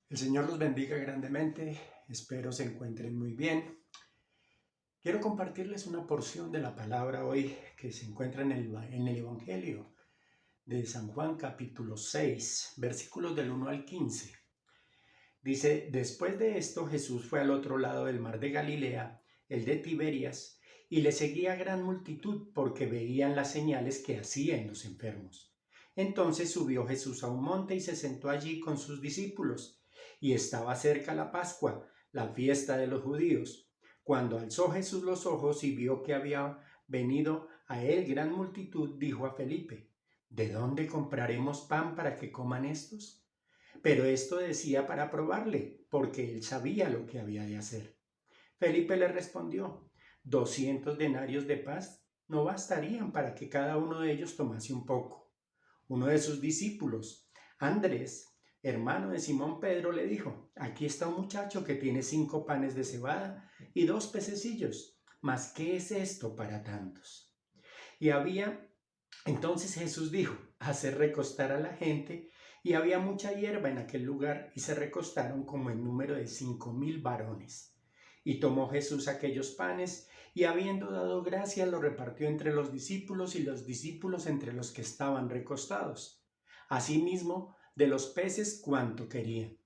El Señor los bendiga grandemente, espero se encuentren muy bien. Quiero compartirles una porción de la palabra hoy que se encuentra en el Evangelio de San Juan capítulo 6, versículos del 1 al 15. Dice, después de esto Jesús fue al otro lado del mar de Galilea, el de Tiberias, y le seguía gran multitud porque veían las señales que hacía en los enfermos. Entonces subió Jesús a un monte y se sentó allí con sus discípulos. Y estaba cerca la Pascua, la fiesta de los judíos. Cuando alzó Jesús los ojos y vio que había venido a él gran multitud, dijo a Felipe, ¿de dónde compraremos pan para que coman estos? Pero esto decía para probarle, porque él sabía lo que había de hacer. Felipe le respondió, 200 denarios de paz no bastarían para que cada uno de ellos tomase un poco. Uno de sus discípulos, Andrés, hermano de Simón Pedro, le dijo, aquí está un muchacho que tiene 5 panes de cebada y 2 pececillos, mas ¿qué es esto para tantos? Y entonces Jesús dijo, hacer recostar a la gente, y había mucha hierba en aquel lugar, y se recostaron como en número de 5,000 varones. Y tomó Jesús aquellos panes, y habiendo dado gracias, los repartió entre los discípulos, y los discípulos entre los que estaban recostados. Asimismo, de los peces cuanto querían.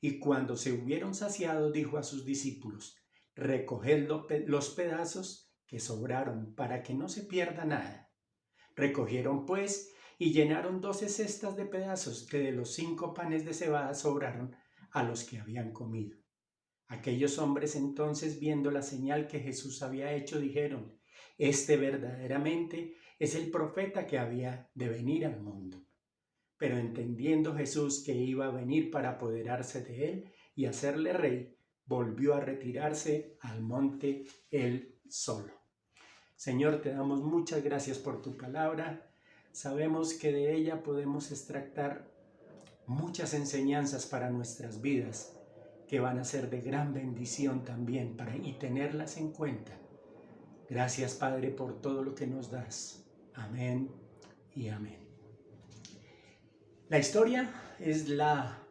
Y cuando se hubieron saciado, dijo a sus discípulos, recoged los pedazos que sobraron, para que no se pierda nada. Recogieron pues y llenaron 12 cestas de pedazos que de los 5 panes de cebada sobraron a los que habían comido. Aquellos hombres entonces, viendo la señal que Jesús había hecho, dijeron, este verdaderamente es el profeta que había de venir al mundo. Pero entendiendo Jesús que iba a venir para apoderarse de él y hacerle rey, volvió a retirarse al monte él solo. Señor, te damos muchas gracias por tu palabra. Sabemos que de ella podemos extractar muchas enseñanzas para nuestras vidas que van a ser de gran bendición también y tenerlas en cuenta. Gracias, Padre, por todo lo que nos das. Amén y amén. La historia es la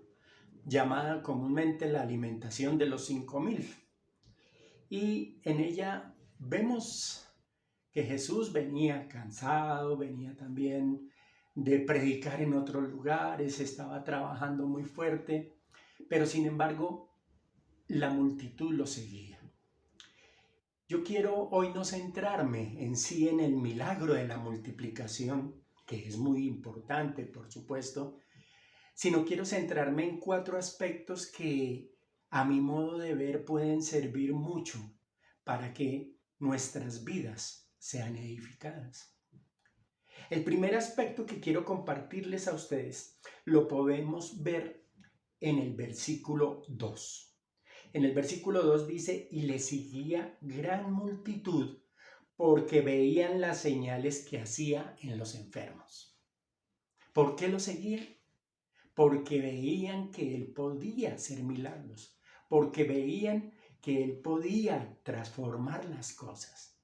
llamada comúnmente la alimentación de los 5,000. Y en ella vemos que Jesús venía cansado, venía también de predicar en otros lugares, estaba trabajando muy fuerte, pero sin embargo la multitud lo seguía. Yo quiero hoy no centrarme en sí en el milagro de la multiplicación, que es muy importante, por supuesto, sino quiero centrarme en 4 aspectos que a mi modo de ver pueden servir mucho para que nuestras vidas sean edificadas. El primer aspecto que quiero compartirles a ustedes lo podemos ver en el versículo 2. En el versículo 2 dice, y le seguía gran multitud porque veían las señales que hacía en los enfermos. ¿Por qué lo seguían? Porque veían que él podía hacer milagros, porque veían que él podía transformar las cosas.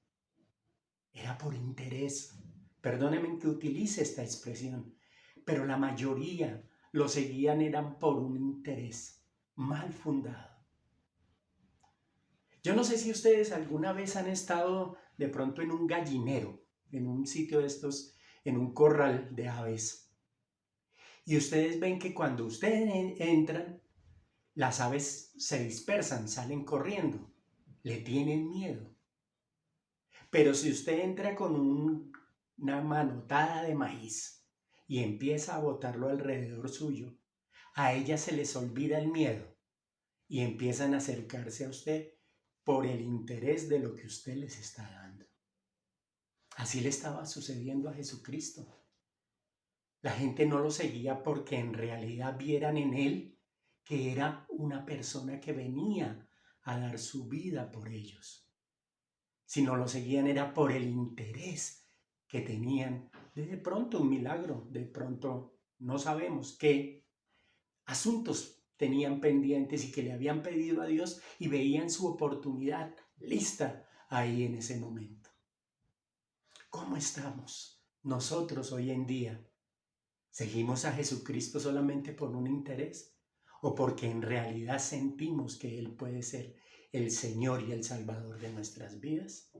Era por interés. Perdónenme que utilice esta expresión, pero la mayoría lo seguían eran por un interés mal fundado. Yo no sé si ustedes alguna vez han estado de pronto en un gallinero, en un sitio de estos, en un corral de aves, y ustedes ven que cuando ustedes entran, las aves se dispersan, salen corriendo, le tienen miedo. Pero si usted entra con una manotada de maíz y empieza a botarlo alrededor suyo, a ellas se les olvida el miedo y empiezan a acercarse a usted por el interés de lo que usted les está dando. Así le estaba sucediendo a Jesucristo. La gente no lo seguía porque en realidad vieran en él que era una persona que venía a dar su vida por ellos, sino lo seguían era por el interés que tenían de pronto un milagro, de pronto no sabemos qué asuntos tenían pendientes y que le habían pedido a Dios y veían su oportunidad lista ahí en ese momento. ¿Cómo estamos nosotros hoy en día? ¿Seguimos a Jesucristo solamente por un interés? o porque en realidad sentimos que Él puede ser el Señor y el Salvador de nuestras vidas?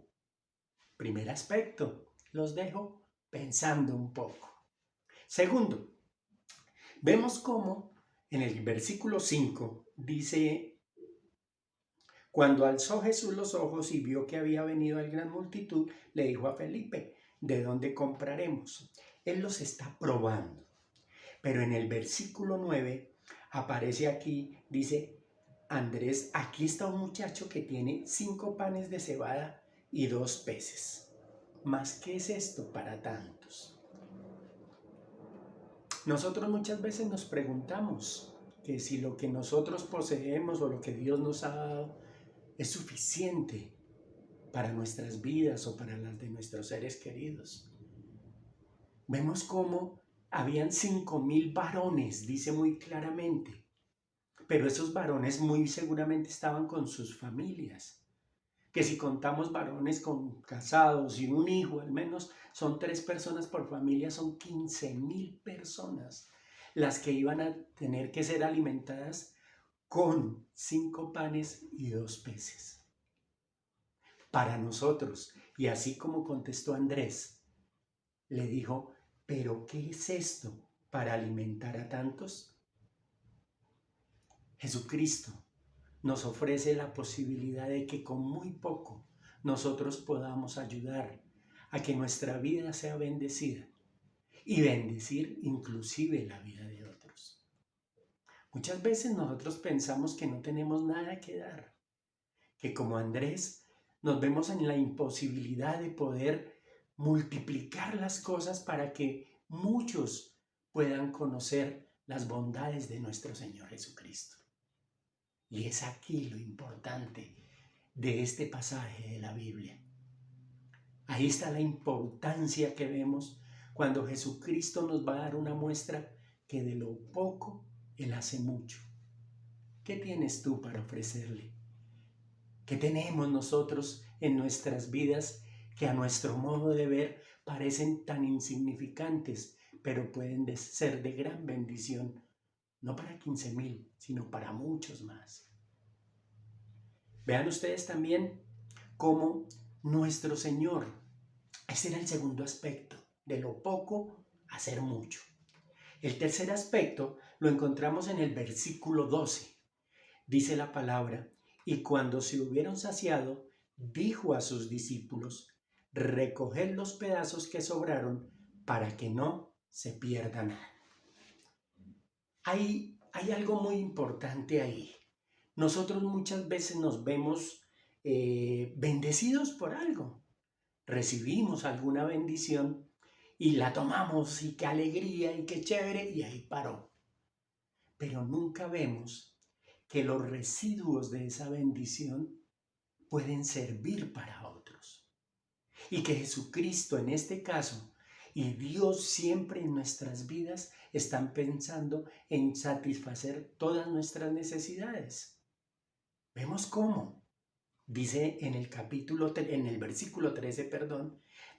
Primer aspecto, los dejo pensando un poco. Segundo, vemos cómo en el versículo 5 dice: cuando alzó Jesús los ojos y vio que había venido la gran multitud, le dijo a Felipe: ¿de dónde compraremos? Él los está probando. Pero en el versículo 9 aparece aquí, dice: Andrés, aquí está un muchacho que tiene 5 panes de cebada y 2 peces. ¿Mas qué es esto para tantos? Nosotros muchas veces nos preguntamos que si lo que nosotros poseemos o lo que Dios nos ha dado es suficiente para nuestras vidas o para las de nuestros seres queridos. Vemos cómo habían 5,000 varones, dice muy claramente, pero esos varones muy seguramente estaban con sus familias, que si contamos varones con casados y un hijo, al menos son 3 personas por familia, son 15,000 personas las que iban a tener que ser alimentadas con 5 panes y 2 peces. Para nosotros, y así como contestó Andrés, le dijo: ¿pero qué es esto para alimentar a tantos? Jesucristo nos ofrece la posibilidad de que con muy poco nosotros podamos ayudar a que nuestra vida sea bendecida y bendecir inclusive la vida de otros. Muchas veces nosotros pensamos que no tenemos nada que dar, que como Andrés nos vemos en la imposibilidad de poder multiplicar las cosas para que muchos puedan conocer las bondades de nuestro Señor Jesucristo. Y es aquí lo importante de este pasaje de la Biblia. Ahí está la importancia que vemos cuando Jesucristo nos va a dar una muestra que de lo poco Él hace mucho. ¿Qué tienes tú para ofrecerle? ¿Qué tenemos nosotros en nuestras vidas que a nuestro modo de ver parecen tan insignificantes, pero pueden ser de gran bendición, no para 15,000, sino para muchos más? Vean ustedes también cómo nuestro Señor, ese era el segundo aspecto, de lo poco hacer mucho. El tercer aspecto lo encontramos en el versículo 12. Dice la palabra: y cuando se hubieron saciado, dijo a sus discípulos: recoged los pedazos que sobraron para que no se pierda nada. Hay algo muy importante ahí. Nosotros muchas veces nos vemos bendecidos por algo. Recibimos alguna bendición y la tomamos, y qué alegría y qué chévere, y ahí paró. Pero nunca vemos que los residuos de esa bendición pueden servir para otros. Y que Jesucristo en este caso y Dios siempre en nuestras vidas están pensando en satisfacer todas nuestras necesidades. Vemos cómo. Dice en el versículo 13,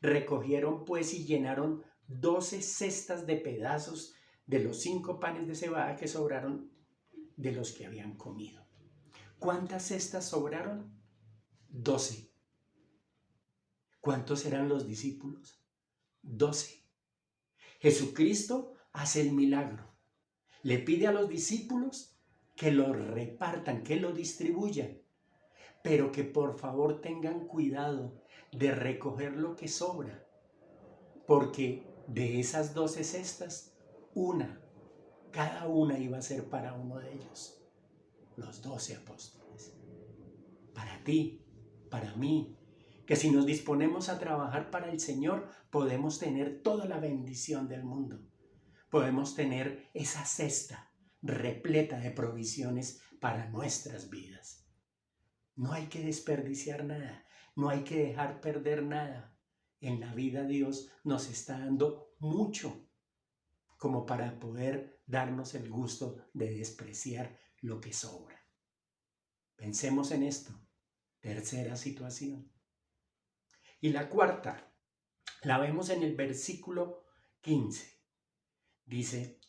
recogieron pues y llenaron 12 cestas de pedazos de los 5 panes de cebada que sobraron de los que habían comido. ¿Cuántas cestas sobraron? 12. ¿Cuántos eran los discípulos? 12. Jesucristo hace el milagro. Le pide a los discípulos que lo repartan, que lo distribuyan, pero que por favor tengan cuidado de recoger lo que sobra, porque de esas 12 cestas, cada una iba a ser para uno de ellos, los 12 apóstoles. Para ti, para mí, que si nos disponemos a trabajar para el Señor, podemos tener toda la bendición del mundo. Podemos tener esa cesta repleta de provisiones para nuestras vidas. No hay que desperdiciar nada, no hay que dejar perder nada. En la vida Dios nos está dando mucho como para poder darnos el gusto de despreciar lo que sobra. Pensemos en esto. Tercera situación. Y la cuarta, la vemos en el versículo 15. Dice: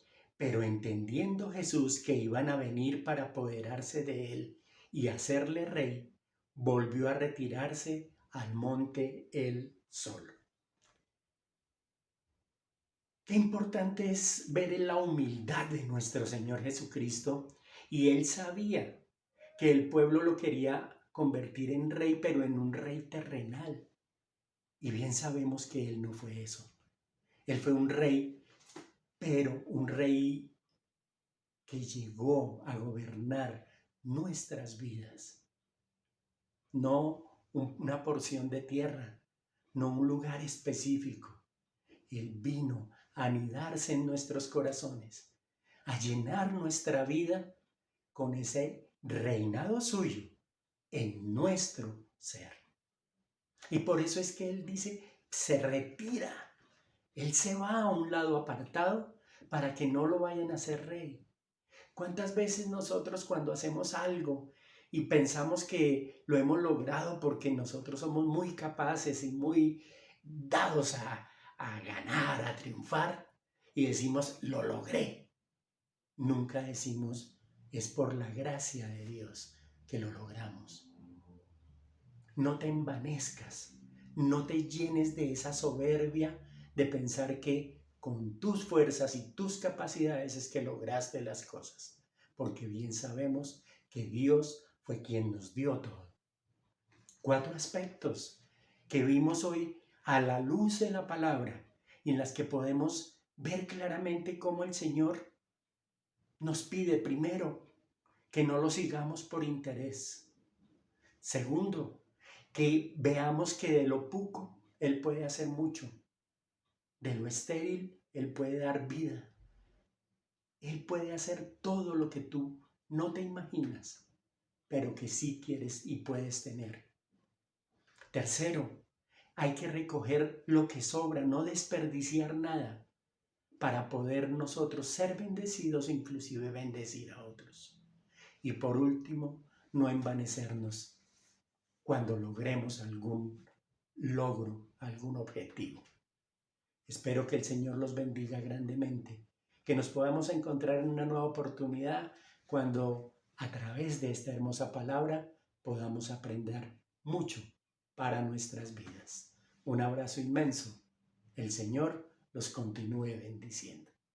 Pero entendiendo Jesús que iban a venir para apoderarse de él y hacerle rey, volvió a retirarse al monte él solo. Qué importante es ver en la humildad de nuestro Señor Jesucristo, y él sabía que el pueblo lo quería convertir en rey, pero en un rey terrenal. Y bien sabemos que él no fue eso. Él fue un rey, pero un rey que llegó a gobernar nuestras vidas. No una porción de tierra, no un lugar específico. Él vino a anidarse en nuestros corazones, a llenar nuestra vida con ese reinado suyo en nuestro ser. Y por eso es que él dice, se retira. Él se va a un lado apartado para que no lo vayan a hacer rey. ¿Cuántas veces nosotros cuando hacemos algo y pensamos que lo hemos logrado porque nosotros somos muy capaces y muy dados a ganar, a triunfar, y decimos, lo logré? Nunca decimos, es por la gracia de Dios que lo logramos. No te envanezcas, no te llenes de esa soberbia de pensar que con tus fuerzas y tus capacidades es que lograste las cosas, porque bien sabemos que Dios fue quien nos dio todo. 4 aspectos que vimos hoy a la luz de la palabra y en las que podemos ver claramente cómo el Señor nos pide, primero, que no lo sigamos por interés. Segundo, que veamos que de lo poco Él puede hacer mucho. De lo estéril Él puede dar vida. Él puede hacer todo lo que tú no te imaginas, pero que sí quieres y puedes tener. Tercero, hay que recoger lo que sobra, no desperdiciar nada, para poder nosotros ser bendecidos, inclusive bendecir a otros. Y por último, no envanecernos cuando logremos algún logro, algún objetivo. Espero que el Señor los bendiga grandemente, que nos podamos encontrar en una nueva oportunidad cuando a través de esta hermosa palabra podamos aprender mucho para nuestras vidas. Un abrazo inmenso. El Señor los continúe bendiciendo.